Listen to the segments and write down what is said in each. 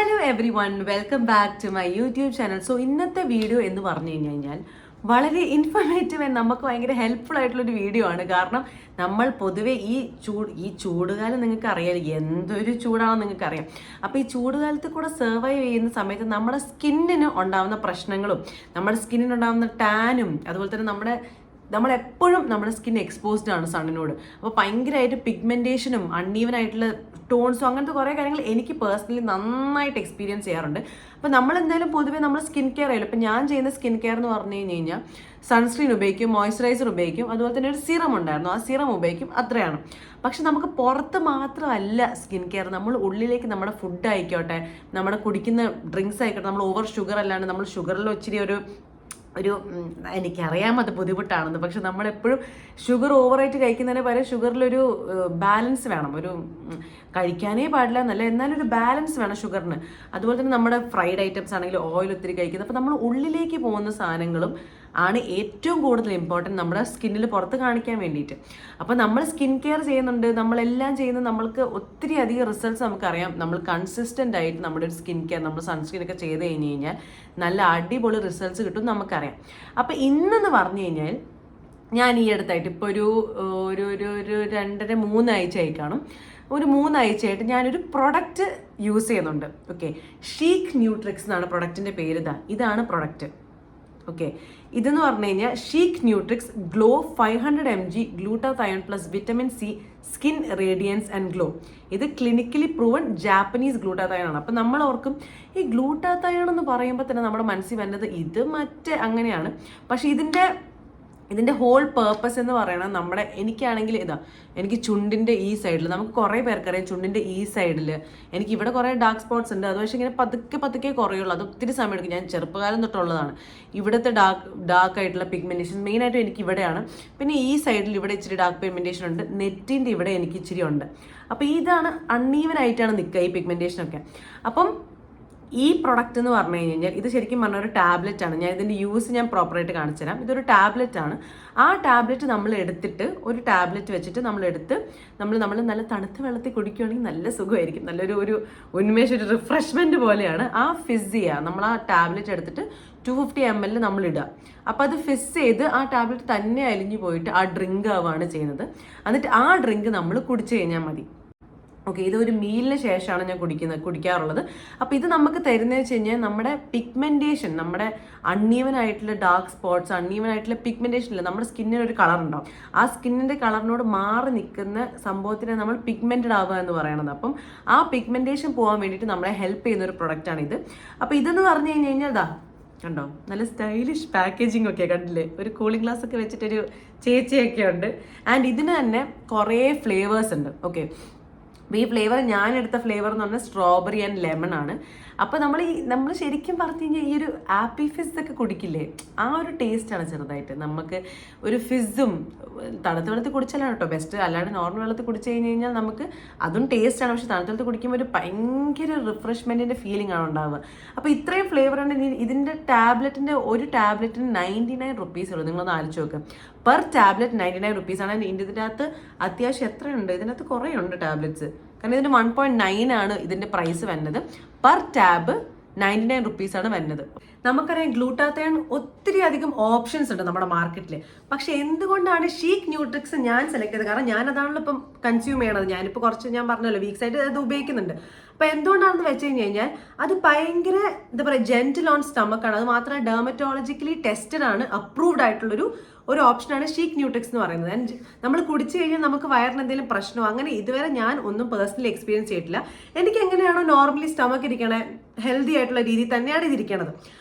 Hello everyone, welcome back to my YouTube channel. So ഇന്നത്തെ video എന്ന് പറഞ്ഞു കഴിഞ്ഞാൽ വളരെ ഇൻഫോർമേറ്റീവ് ആൻഡ് നമുക്ക് ഭയങ്കര ഹെൽപ്ഫുൾ ആയിട്ടുള്ളൊരു വീഡിയോ ആണ്. കാരണം നമ്മൾ പൊതുവെ ഈ ചൂടുകാലം നിങ്ങൾക്ക് അറിയാം, എന്തൊരു ചൂടാണെന്ന് നിങ്ങൾക്ക് അറിയാം. അപ്പോൾ ഈ ചൂടുകാലത്ത് കൂടെ സർവൈവ് ചെയ്യുന്ന സമയത്ത് നമ്മുടെ സ്കിന്നിന് ഉണ്ടാകുന്ന പ്രശ്നങ്ങളും നമ്മുടെ സ്കിന്നിനുണ്ടാകുന്ന ടാനും അതുപോലെ തന്നെ നമ്മളെപ്പോഴും നമ്മുടെ സ്കിൻ എക്സ്പോസ്ഡ് ആണ് സണ്ണിനോട്. അപ്പോൾ ഭയങ്കരമായിട്ട് പിഗ്മെൻറ്റേഷനും അൺഈവൻ ആയിട്ടുള്ള ടോൺസും അങ്ങനത്തെ കുറേ കാര്യങ്ങൾ എനിക്ക് പേഴ്സണലി നന്നായിട്ട് എക്സ്പീരിയൻസ് ചെയ്യാറുണ്ട്. അപ്പോൾ നമ്മളെന്തായാലും പൊതുവേ നമ്മൾ സ്കിൻ കെയർ ആയാലും ഇപ്പം ഞാൻ ചെയ്യുന്ന സ്കിൻ കെയർ എന്ന് പറഞ്ഞു കഴിഞ്ഞാൽ സൺസ്ക്രീൻ ഉപയോഗിക്കും, മോയ്സ്ചറൈസർ ഉപയോഗിക്കും, അതുപോലെ തന്നെ ഒരു സിറം ഉണ്ടായിരുന്നു, ആ സിറം ഉപയോഗിക്കും, അത്രയാണ്. പക്ഷെ നമുക്ക് പുറത്ത് മാത്രമല്ല സ്കിൻ കെയർ, നമ്മൾ ഉള്ളിലേക്ക് നമ്മുടെ ഫുഡ് ആയിക്കോട്ടെ, നമ്മുടെ കുടിക്കുന്ന ഡ്രിങ്ക്സ് ആയിക്കോട്ടെ, നമ്മൾ ഓവർ ഷുഗർ അല്ലാണ്ട് നമ്മൾ ഷുഗറിൽ ഇച്ചിരി ഒരു എനിക്കറിയാം അത് ബുദ്ധിമുട്ടാണെന്ന്, പക്ഷെ നമ്മളെപ്പോഴും ഷുഗർ ഓവറായിട്ട് കഴിക്കുന്നതിന് പകരം ഷുഗറിലൊരു ബാലൻസ് വേണം. ഒരു കഴിക്കാനേ പാടില്ല എന്നല്ല, എന്നാലൊരു ബാലൻസ് വേണം ഷുഗറിന്. അതുപോലെ തന്നെ നമ്മുടെ ഫ്രൈഡ് ഐറ്റംസ് ആണെങ്കിൽ ഓയിൽ ഒത്തിരി കഴിക്കുന്നത്. അപ്പോൾ നമ്മൾ ഉള്ളിലേക്ക് പോകുന്ന സാധനങ്ങളും ആണ് ഏറ്റവും കൂടുതൽ ഇമ്പോർട്ടൻറ്റ് നമ്മുടെ സ്കിന്നിൽ പുറത്ത് കാണിക്കാൻ വേണ്ടിയിട്ട്. അപ്പോൾ നമ്മൾ സ്കിൻ കെയർ ചെയ്യുന്നുണ്ട്, നമ്മളെല്ലാം ചെയ്യുന്നത്, നമ്മൾക്ക് ഒത്തിരി അധികം റിസൾട്ട്സ് നമുക്കറിയാം. നമ്മൾ കൺസിസ്റ്റൻ്റ് ആയിട്ട് നമ്മുടെ ഒരു സ്കിൻ കെയർ, നമ്മൾ സൺസ്ക്രീൻ ഒക്കെ ചെയ്ത് കഴിഞ്ഞ് കഴിഞ്ഞാൽ നല്ല അടിപൊളി റിസൾട്ട്സ് കിട്ടും നമുക്കറിയാം. അപ്പോൾ ഇന്നെന്ന് പറഞ്ഞു കഴിഞ്ഞാൽ ഞാൻ ഈ അടുത്തായിട്ട് ഇപ്പോൾ ഒരു 2.5-3 ആഴ്ചയായി കാണും, ഒരു 3 ആഴ്ചയായിട്ട് ഞാനൊരു പ്രൊഡക്റ്റ് യൂസ് ചെയ്യുന്നുണ്ട്. ഓക്കെ, ഷീക്ക് ന്യൂട്രിക്സ് എന്നാണ് പ്രൊഡക്റ്റിൻ്റെ പേര്. ഇതാണ് പ്രൊഡക്റ്റ്. ഓക്കെ, ഇതെന്ന് പറഞ്ഞു കഴിഞ്ഞാൽ Sheek Nutrix glow 500 mg glutathione plus vitamin C skin radiance and glow. ഇത് ക്ലിനിക്കലി പ്രൂവൺ ജാപ്പനീസ് ഗ്ലൂട്ടാതയോൺ ആണ്. അപ്പം നമ്മൾ ഓർക്കും ഈ ഗ്ലൂട്ടാതയോൺ എന്ന് പറയുമ്പോൾ തന്നെ നമ്മുടെ മനസ്സിൽ വരുന്നത് ഇത് മറ്റേ അങ്ങനെയാണ്. പക്ഷെ ഇതിൻ്റെ ഹോൾ പേർപ്പസ് എന്ന് പറയുന്നത് എനിക്കാണെങ്കിൽ എനിക്ക് ചുണ്ടിൻ്റെ ഈ സൈഡിൽ, നമുക്ക് കുറേ പേർക്കറിയാം ചുണ്ടിൻ്റെ ഈ സൈഡിൽ എനിക്ക് ഇവിടെ കുറേ ഡാർക്ക് സ്പോട്ട്സ് ഉണ്ട്. അത് പക്ഷേ ഇങ്ങനെ പതുക്കെ കുറയുള്ളൂ, അത് ഒത്തിരി സമയം എടുക്കും. ഞാൻ ചെറുപ്പകാലം തൊട്ടുള്ളതാണ് ഇവിടുത്തെ ഡാർക്ക് ആയിട്ടുള്ള പിഗ്മെൻറ്റേഷൻ. മെയിനായിട്ടും എനിക്ക് ഇവിടെയാണ്. പിന്നെ ഈ സൈഡിൽ ഇവിടെ ഇച്ചിരി ഡാർക്ക് പിഗ്മെൻറ്റേഷൻ ഉണ്ട്, നെറ്റിൻ്റെ ഇവിടെ എനിക്ക് ഇച്ചിരി ഉണ്ട്. അപ്പോൾ ഇതാണ് അൺഈവൻ ആയിട്ടാണ് നിൽക്കുക ഈ പിഗ്മെൻറ്റേഷനൊക്കെ. അപ്പം ഈ പ്രൊഡക്റ്റ് എന്ന് പറഞ്ഞു കഴിഞ്ഞാൽ ഇത് ശരിക്കും പറഞ്ഞ ഒരു ടാബ്ലറ്റ് ആണ്. ഇതിൻ്റെ യൂസ് ഞാൻ പ്രോപ്പറായിട്ട് കാണിച്ചു തരാം. ഇതൊരു ടാബ്ലറ്റ് ആണ്. ആ ടാബ്ലറ്റ് നമ്മൾ എടുത്തിട്ട്, ഒരു ടാബ്ലറ്റ് വെച്ചിട്ട് നമ്മൾ നല്ല തണുത്ത വെള്ളത്തിൽ കുടിക്കുകയാണെങ്കിൽ നല്ല സുഖമായിരിക്കും, നല്ലൊരു ഉന്മേഷം, ഒരു റിഫ്രഷ്മെൻറ്റ് പോലെയാണ്. ആ ഫിസ് ചെയ്യുക, നമ്മൾ ആ ടാബ്ലറ്റ് എടുത്തിട്ട് 250 ml നമ്മൾ ഇടുക. അപ്പോൾ അത് ഫിസ് ചെയ്ത് ആ ടാബ്ലറ്റ് തന്നെ അലിഞ്ഞു പോയിട്ട് ആ ഡ്രിങ്ക് ആവുകയാണ് ചെയ്യുന്നത്. എന്നിട്ട് ആ ഡ്രിങ്ക് നമ്മൾ കുടിച്ചു കഴിഞ്ഞാൽ മതി. ഓക്കെ, ഇതൊരു മീലിന് ശേഷമാണ് ഞാൻ കുടിക്കാറുള്ളത്. അപ്പോൾ ഇത് നമുക്ക് തരുന്നതെന്ന് വെച്ച് കഴിഞ്ഞാൽ നമ്മുടെ പിഗ്മെൻറ്റേഷൻ, നമ്മുടെ അൺഈവൻ ആയിട്ടുള്ള ഡാർക്ക് സ്പോട്ട്സ്, അൺഈവൻ ആയിട്ടുള്ള പിഗ്മെൻറ്റേഷൻ ഇല്ല, നമ്മുടെ സ്കിന്നിന് ഒരു കളർ ഉണ്ടാവും. ആ സ്കിന്നിൻ്റെ കളറിനോട് മാറി നിൽക്കുന്ന സംഭവത്തിനെ നമ്മൾ പിഗ്മെൻറ്റഡ് ആവുക എന്ന് പറയുന്നത്. അപ്പം ആ പിഗ്മെൻറ്റേഷൻ പോകാൻ വേണ്ടിയിട്ട് നമ്മളെ ഹെൽപ്പ് ചെയ്യുന്ന ഒരു പ്രൊഡക്റ്റാണിത്. അപ്പോൾ ഇതെന്ന് പറഞ്ഞു കഴിഞ്ഞാൽ കണ്ടോ, നല്ല സ്റ്റൈലിഷ് പാക്കേജിങ് ഒക്കെ കണ്ടില്ലേ, ഒരു കൂളിംഗ് ഗ്ലാസ് ഒക്കെ വെച്ചിട്ടൊരു ചേച്ചിയൊക്കെ ഉണ്ട്. ആൻഡ് ഇതിന് തന്നെ കുറേ ഫ്ലേവേഴ്സ് ഉണ്ട്. ഓക്കെ, അപ്പോൾ ഈ ഫ്ലേവർ, ഞാനെടുത്ത ഫ്ലേവർ എന്ന് പറഞ്ഞാൽ സ്ട്രോബെറി ആൻഡ് ലെമൺ ആണ്. അപ്പോൾ നമ്മൾ ശരിക്കും പറഞ്ഞു കഴിഞ്ഞാൽ ഈ ഒരു ആപ്പി ഫിസ് ഒക്കെ കുടിക്കില്ലേ, ആ ഒരു ടേസ്റ്റാണ് ചെറുതായിട്ട്. നമുക്ക് ഒരു ഫിസ്സും തണുത്ത വെള്ളത്തിൽ കുടിച്ചാലാണ് കേട്ടോ ബെസ്റ്റ്. അല്ലാണ്ട് നോർമൽ വെള്ളത്തിൽ കുടിച്ചു കഴിഞ്ഞാൽ നമുക്ക് അതും ടേസ്റ്റാണ്, പക്ഷെ തണുത്ത വെള്ളത്തിൽ കുടിക്കുമ്പോൾ ഒരു ഭയങ്കര റിഫ്രഷ്മെൻറ്റിൻ്റെ ഫീലിംഗ് ആണ് ഉണ്ടാവുക. അപ്പോൾ ഇത്രയും ഫ്ലേവറാണ് ഇതിൻ്റെ ഒരു ടാബ്ലറ്റിന് 99 rupees ഉള്ളൂ. നിങ്ങളൊന്ന് ആലോചിച്ച് നോക്കുക, പെർ ടാബ്ലറ്റ് 99 rupees ആണ്. ഇതിൻ്റെ അകത്ത് അത്യാവശ്യം എത്രയുണ്ട്, ഇതിനകത്ത് കുറേ ഉണ്ട് ടാബ്ലറ്റ്സ്. കാരണം ഇതിന് 1.9 ആണ് ഇതിൻ്റെ പ്രൈസ് വരുന്നത്. പെർ ടാബ് 99 rupees ആണ് വരുന്നത്. നമുക്കറിയാം ഗ്ലൂട്ടാതയോൺ ഒത്തിരി അധികം ഓപ്ഷൻസ് ഉണ്ട് നമ്മുടെ മാർക്കറ്റിൽ. പക്ഷെ എന്തുകൊണ്ടാണ് ഷീക്ക് ന്യൂട്രിക്സ് ഞാൻ സെലക്ട് ചെയ്തത്? കാരണം ഞാനതാണല്ലോ ഇപ്പം കൺസ്യൂം ചെയ്യണത്. ഞാനിപ്പോൾ കുറച്ച്, ഞാൻ പറഞ്ഞല്ലോ, വീക്സ് ആയിട്ട് അത് ഉപയോഗിക്കുന്നുണ്ട്. അപ്പോൾ എന്തുകൊണ്ടാണെന്ന് വെച്ച് കഴിഞ്ഞാൽ അത് ഭയങ്കര എന്താ പറയുക, ജെന്റിൽ ഓൺ സ്റ്റമക്കാണ്. അത് മാത്രമല്ല ഡെർമറ്റോളജിക്കലി ടെസ്റ്റഡ് ആണ്, അപ്രൂവ്ഡ് ആയിട്ടുള്ളൊരു ഓപ്ഷനാണ് ഷീക്ക് ന്യൂട്രിക്സ് എന്ന് പറയുന്നത്. ആൻഡ് നമ്മൾ കുടിച്ചു കഴിഞ്ഞാൽ നമുക്ക് വയറിന് എന്തെങ്കിലും പ്രശ്നമോ അങ്ങനെ ഇതുവരെ ഞാൻ ഒന്നും പേഴ്സണലി എക്സ്പീരിയൻസ് ചെയ്തിട്ടില്ല. എനിക്ക് എങ്ങനെയാണോ നോർമലി സ്റ്റമക്ക് ഇരിക്കണേ, ഹെൽത്തി ആയിട്ടുള്ള രീതിയിൽ തന്നെയാണ് ഇതിരിക്കണത്.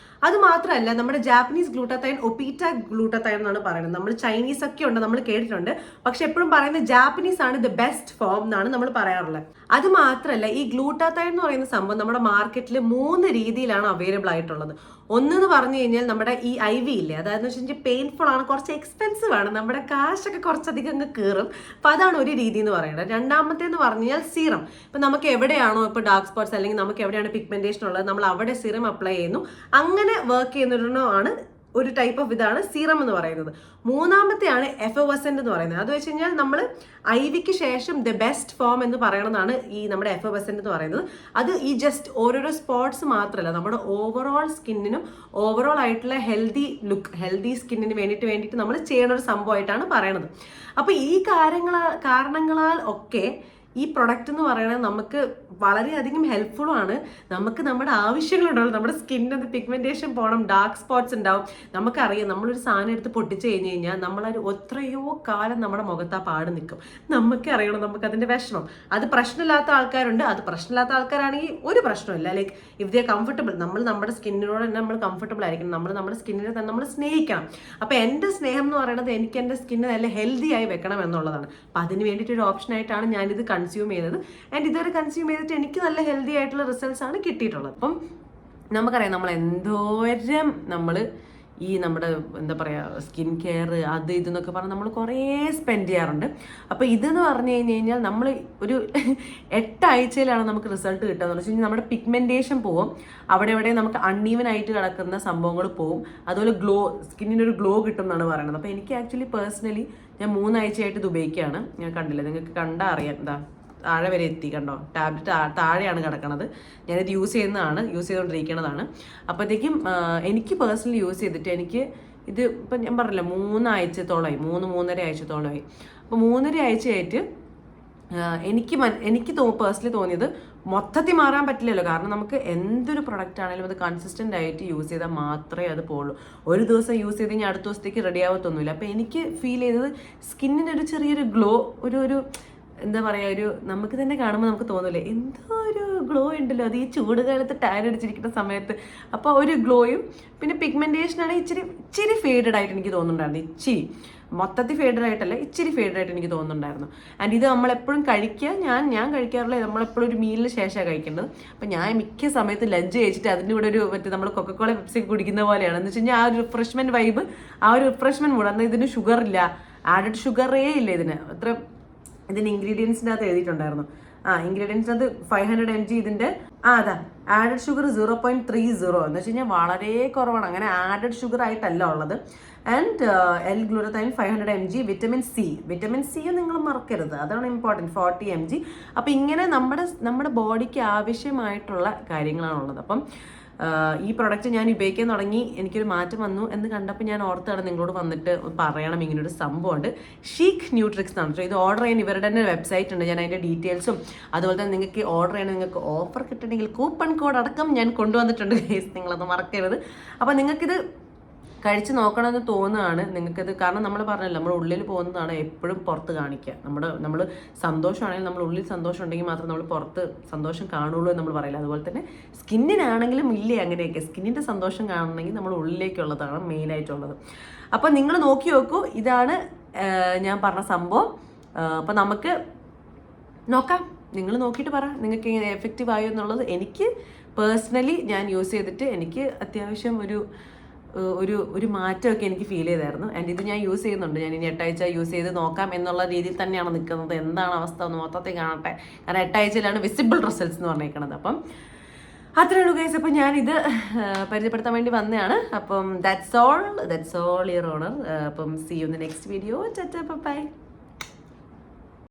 അത് മാത്രമല്ല, നമ്മുടെ ജാപ്പനീസ് ഗ്ലൂട്ടാതയോൺ ഒപീറ്റ ഗ്ലൂട്ടാതയോൺ എന്നാണ് പറയുന്നത്. നമ്മൾ ചൈനീസ് ഒക്കെ ഉണ്ട്, നമ്മൾ കേട്ടിട്ടുണ്ട്, പക്ഷെ എപ്പോഴും പറയുന്നത് ജാപ്പനീസ് ആണ് ദ ബെസ്റ്റ് ഫോം എന്നാണ് നമ്മൾ പറയാറുള്ളത്. അത് മാത്രമല്ല, ഈ ഗ്ലൂട്ടാതയോൺ എന്ന് പറയുന്ന സംഭവം നമ്മുടെ മാർക്കറ്റിൽ 3 രീതിയിലാണ് അവൈലബിൾ ആയിട്ടുള്ളത്. ഒന്നെന്ന് പറഞ്ഞു കഴിഞ്ഞാൽ നമ്മുടെ ഈ IV ഇല്ലേ, അതായത് വെച്ചാൽ പെയിൻഫുൾ ആണ്, കുറച്ച് എക്സ്പെൻസീവ് ആണ്, നമ്മുടെ കാശൊക്കെ കുറച്ചധികം അങ്ങ് കയറും. അപ്പോൾ അതാണ് ഒരു രീതി എന്ന് പറയുന്നത്. രണ്ടാമത്തേന്ന് പറഞ്ഞു കഴിഞ്ഞാൽ സീറം. ഇപ്പം നമുക്ക് എവിടെയാണോ ഇപ്പോൾ ഡാർക്ക് സ്പോട്ട്സ് അല്ലെങ്കിൽ നമുക്ക് എവിടെയാണ് പിഗ്മെൻറ്റേഷൻ ഉള്ളത്, നമ്മൾ അവിടെ സീറം അപ്ലൈ ചെയ്യുന്നു. അങ്ങനെ വർക്ക് ചെയ്യുന്നൊരെണ്ണമാണ് ഒരു ടൈപ്പ് ഓഫ് ഇതാണ് സീറം എന്ന് പറയുന്നത്. മൂന്നാമത്തെയാണ് എഫോവസെന്റ് എന്ന് പറയുന്നത്. അത് വെച്ച് കഴിഞ്ഞാൽ നമ്മൾ ഐവിക്ക് ശേഷം ദ ബെസ്റ്റ് ഫോം എന്ന് പറയുന്നതാണ് ഈ നമ്മുടെ എഫോവസെന്റ് എന്ന് പറയുന്നത്. അത് ഈ ജസ്റ്റ് ഓരോരോ സ്പോട്സ് മാത്രമല്ല, നമ്മുടെ ഓവറോൾ സ്കിന്നിനും ഓവറോൾ ആയിട്ടുള്ള ഹെൽത്തി സ്കിന്നിന് വേണ്ടിയിട്ട് നമ്മൾ ചെയ്യുന്ന ഒരു സംഭവമായിട്ടാണ് പറയണത്. അപ്പോൾ ഈ കാരണങ്ങളാൽ ഒക്കെ ഈ പ്രൊഡക്റ്റ് എന്ന് പറയുന്നത് നമുക്ക് വളരെയധികം ഹെൽപ്ഫുള്ളും ആണ്. നമുക്ക് നമ്മുടെ ആവശ്യങ്ങളുണ്ടാവും. നമ്മുടെ സ്കിന്നിന് പിഗ്മെന്റേഷൻ പോകണം, ഡാർക്ക് സ്പോട്ട്സ് ഉണ്ടാവും. നമുക്കറിയാം, നമ്മളൊരു സാധനം എടുത്ത് പൊട്ടിച്ച് കഴിഞ്ഞ് കഴിഞ്ഞാൽ നമ്മളൊരു എത്രയോ കാലം നമ്മുടെ മുഖത്ത് ആ പാട് നിൽക്കും. നമുക്ക് അറിയണം, നമുക്ക് അതിന്റെ വിഷമം. അത് പ്രശ്നമില്ലാത്ത ആൾക്കാരുണ്ട്, അത് പ്രശ്നമില്ലാത്ത ആൾക്കാരാണെങ്കിൽ ഒരു പ്രശ്നമില്ല. ലൈക്ക് ഇഫ് ദേ കംഫർട്ടബിൾ, നമ്മൾ നമ്മുടെ സ്കിന്നിനോട് തന്നെ നമ്മൾ കംഫർട്ടബിൾ ആയിരിക്കണം. നമ്മൾ നമ്മുടെ സ്കിന്നിനെ തന്നെ നമ്മൾ സ്നേഹിക്കണം. അപ്പോൾ എൻ്റെ സ്നേഹം എന്ന് പറയുന്നത് എനിക്ക് എൻ്റെ സ്കിന്ന് നല്ല ഹെൽത്തി ആയി വെക്കണം എന്നുള്ളതാണ്. അപ്പം അതിന് വേണ്ടിയിട്ട് ഒരു ഓപ്ഷൻ ആയിട്ടാണ് ഞാനിത് കൺസ്യൂം ചെയ്തത്. ആൻഡ് ഇതുവരെ കൺസ്യൂം ചെയ്തിട്ട് എനിക്ക് നല്ല ഹെൽത്തി ആയിട്ടുള്ള റിസൾട്ട്സ് ആണ് കിട്ടിയിട്ടുള്ളത്. അപ്പം നമുക്കറിയാം, നമ്മൾ എന്തോരം ഈ നമ്മുടെ എന്താ പറയുക സ്കിൻ കെയർ അത് ഇതെന്നൊക്കെ പറഞ്ഞാൽ നമ്മൾ കുറേ സ്പെൻഡ് ചെയ്യാറുണ്ട്. അപ്പോൾ ഇതെന്ന് പറഞ്ഞു കഴിഞ്ഞാൽ നമ്മൾ ഒരു 8 ആഴ്ചയിലാണ് നമുക്ക് റിസൾട്ട് കിട്ടുക എന്ന് വെച്ച് കഴിഞ്ഞാൽ നമ്മുടെ പിഗ്മെന്റേഷൻ പോവും, അവിടെ നമുക്ക് അൺഈവൻ ആയിട്ട് കിടക്കുന്ന സംഭവങ്ങൾ പോവും, അതുപോലെ സ്കിന്നിനൊരു ഗ്ലോ കിട്ടും എന്നാണ് പറയുന്നത്. അപ്പോൾ എനിക്ക് ആക്ച്വലി പേഴ്സണലി ഞാൻ 3 ആഴ്ചയായിട്ട് ഇത് ഉപയോഗിക്കുകയാണ്. ഞാൻ കണ്ടില്ല, നിങ്ങൾക്ക് കണ്ടാൽ അറിയാം, എന്താ താഴെ വരെ എത്തി, കണ്ടോ, ടാബ്ലറ്റ് താഴെയാണ് കിടക്കുന്നത്. ഞാനിത് യൂസ് ചെയ്തുകൊണ്ടിരിക്കുന്നതാണ്. അപ്പോഴത്തേക്കും എനിക്ക് പേഴ്സണലി യൂസ് ചെയ്തിട്ട് എനിക്ക് ഇത് ഇപ്പം ഞാൻ പറഞ്ഞില്ല 3 ആഴ്ചത്തോളമായി, 3-3.5 ആഴ്ചത്തോളമായി. അപ്പോൾ 3.5 ആഴ്ചയായിട്ട് എനിക്ക് പേഴ്സണലി തോന്നിയത് മൊത്തത്തിൽ മാറാൻ പറ്റില്ലല്ലോ. കാരണം നമുക്ക് എന്തൊരു പ്രൊഡക്റ്റ് ആണെങ്കിലും അത് കൺസിസ്റ്റൻ്റ് ആയിട്ട് യൂസ് ചെയ്താൽ മാത്രമേ അത് പോകുള്ളൂ. ഒരു ദിവസം യൂസ് ചെയ്ത് കഴിഞ്ഞാൽ അടുത്ത ദിവസത്തേക്ക് റെഡി ആവത്തൊന്നുമില്ല. അപ്പോൾ എനിക്ക് ഫീൽ ചെയ്തത് സ്കിന്നിന് ഒരു ചെറിയൊരു ഗ്ലോ, ഒരു എന്താ പറയുക, നമുക്ക് തന്നെ കാണുമ്പോൾ നമുക്ക് തോന്നില്ലേ എന്തോ ഒരു ഗ്ലോ ഉണ്ടല്ലോ, അത് ഈ ചൂട് കാലത്ത് ടാൻ അടിച്ചിരിക്കുന്ന സമയത്ത്. അപ്പോൾ ഒരു ഗ്ലോയും പിന്നെ പിഗ്മെന്റേഷനാണ് ഇച്ചിരി ഫേഡഡ് ആയിട്ട് എനിക്ക് തോന്നുന്നുണ്ടായിരുന്നു. ഇച്ചിരി മൊത്തത്തിൽ ഫേഡഡ് ആയിട്ടല്ല, ഇച്ചിരി ഫേഡഡ് ആയിട്ട് എനിക്ക് തോന്നുന്നുണ്ടായിരുന്നു. ആൻഡ് ഇത് നമ്മളെപ്പോഴും കഴിക്കുക, ഞാൻ കഴിക്കാറില്ല, നമ്മളെപ്പോഴും ഒരു മീലിന് ശേഷമാണ് കഴിക്കേണ്ടത്. അപ്പം ഞാൻ മിക്ക സമയത്ത് ലഞ്ച് കഴിച്ചിട്ട് അതിൻ്റെ കൂടെ നമ്മൾ കൊക്കക്കോള പെപ്സി കുടിക്കുന്ന പോലെയാണ്. എന്ന് വെച്ച് കഴിഞ്ഞാൽ ആ ഒരു റിഫ്രഷ്മെന്റ് വൈബ്, ആ ഒരു റിഫ്രഷ്മെന്റ് മൂഡ്. എന്നാൽ ഇതിന് ഷുഗർ ഇല്ല, ആഡഡ് ഷുഗറേ ഇല്ല ഇതിന് ഇൻഗ്രീഡിയൻസിൻ്റെ അകത്ത് എഴുതിയിട്ടുണ്ടായിരുന്നു. ഇൻഗ്രീഡിയൻസിനകത്ത് 500 mg ഇതിൻ്റെ അതാ ആഡഡ് ഷുഗർ 0.30 എന്ന് വെച്ച് കഴിഞ്ഞാൽ വളരെ കുറവാണ്. അങ്ങനെ ആഡഡ് ഷുഗർ ആയിട്ടല്ല ഉള്ളത്. And L-glutathione 500 mg, vitamin C നിങ്ങൾ മറക്കരുത്, അതാണ് ഇമ്പോർട്ടൻറ്റ്, 40 mg. അപ്പം ഇങ്ങനെ നമ്മുടെ ബോഡിക്ക് ആവശ്യമായിട്ടുള്ള കാര്യങ്ങളാണുള്ളത്. അപ്പം ഈ പ്രൊഡക്റ്റ് ഞാൻ ഉപയോഗിക്കാൻ തുടങ്ങി, എനിക്കൊരു മാറ്റം വന്നു എന്ന് കണ്ടപ്പോൾ ഞാൻ ഓർത്താണ് നിങ്ങളോട് വന്നിട്ട് പറയണം, ഇങ്ങനൊരു സംഭവമുണ്ട്. ഷീക്ക് ന്യൂട്രിക്സ് എന്നാണ്. ഇത് ഓർഡർ ചെയ്യാൻ ഇവരുടെ തന്നെ വെബ്സൈറ്റ് ഉണ്ട്, ഞാൻ അതിൻ്റെ ഡീറ്റെയിൽസും അതുപോലെ തന്നെ നിങ്ങൾക്ക് ഓർഡർ ചെയ്യണം, നിങ്ങൾക്ക് ഓഫർ കിട്ടണമെങ്കിൽ കൂപ്പൺ കോഡ് അടക്കം ഞാൻ കൊണ്ടുവന്നിട്ടുണ്ട് ഗൈസ്, നിങ്ങളത് മറക്കരുത്. അപ്പോൾ നിങ്ങൾക്കിത് കഴിച്ച് നോക്കണമെന്ന് തോന്നുകയാണ് നിങ്ങൾക്കത്. കാരണം നമ്മൾ പറഞ്ഞല്ലോ, നമ്മൾ ഉള്ളിൽ പോകുന്നതാണ് എപ്പോഴും പുറത്ത് കാണിക്കുക. നമ്മൾ സന്തോഷമാണെങ്കിൽ, നമ്മൾ ഉള്ളിൽ സന്തോഷം ഉണ്ടെങ്കിൽ മാത്രം നമ്മൾ പുറത്ത് സന്തോഷം കാണുള്ളൂ എന്ന് നമ്മൾ പറയില്ല. അതുപോലെ തന്നെ സ്കിന്നിനാണെങ്കിലും ഇല്ലേ അങ്ങനെയൊക്കെ, സ്കിന്നിൻ്റെ സന്തോഷം കാണണമെങ്കിൽ നമ്മൾ ഉള്ളിലേക്കുള്ളതാണ് മെയിനായിട്ടുള്ളത്. അപ്പം നിങ്ങൾ നോക്കി നോക്കൂ, ഇതാണ് ഞാൻ പറഞ്ഞ സംഭവം. അപ്പം നമുക്ക് നോക്കാം, നിങ്ങൾ നോക്കിയിട്ട് പറ നിങ്ങൾക്ക് ഇങ്ങനെ എഫക്റ്റീവ് ആയോ എന്നുള്ളത്. എനിക്ക് പേഴ്സണലി ഞാൻ യൂസ് ചെയ്തിട്ട് എനിക്ക് അത്യാവശ്യം ഒരു മാറ്റമൊക്കെ എനിക്ക് ഫീൽ ചെയ്തായിരുന്നു. ആൻഡ് ഇത് ഞാൻ യൂസ് ചെയ്യുന്നുണ്ട്. ഞാൻ ഇനി 8 ആഴ്ച യൂസ് ചെയ്ത് നോക്കാം എന്നുള്ള രീതിയിൽ തന്നെയാണ് നിൽക്കുന്നത്. എന്താണ് അവസ്ഥ എന്ന് മൊത്തത്തിൽ കാണട്ടെ. കാരണം 8 ആഴ്ചയിലാണ് വിസിബിൾ റിസൾട്ട്സ് എന്ന് പറഞ്ഞേക്കുന്നത്. അപ്പം അത്രേ ഉള്ളൂ ഗൈസ്. അപ്പം ഞാനിത് പരിചയപ്പെടുത്താൻ വേണ്ടി വന്നതാണ്. അപ്പം ദാറ്റ്സ് ഓൾ യുവർ ഓണർ. അപ്പം see you in the next video. By.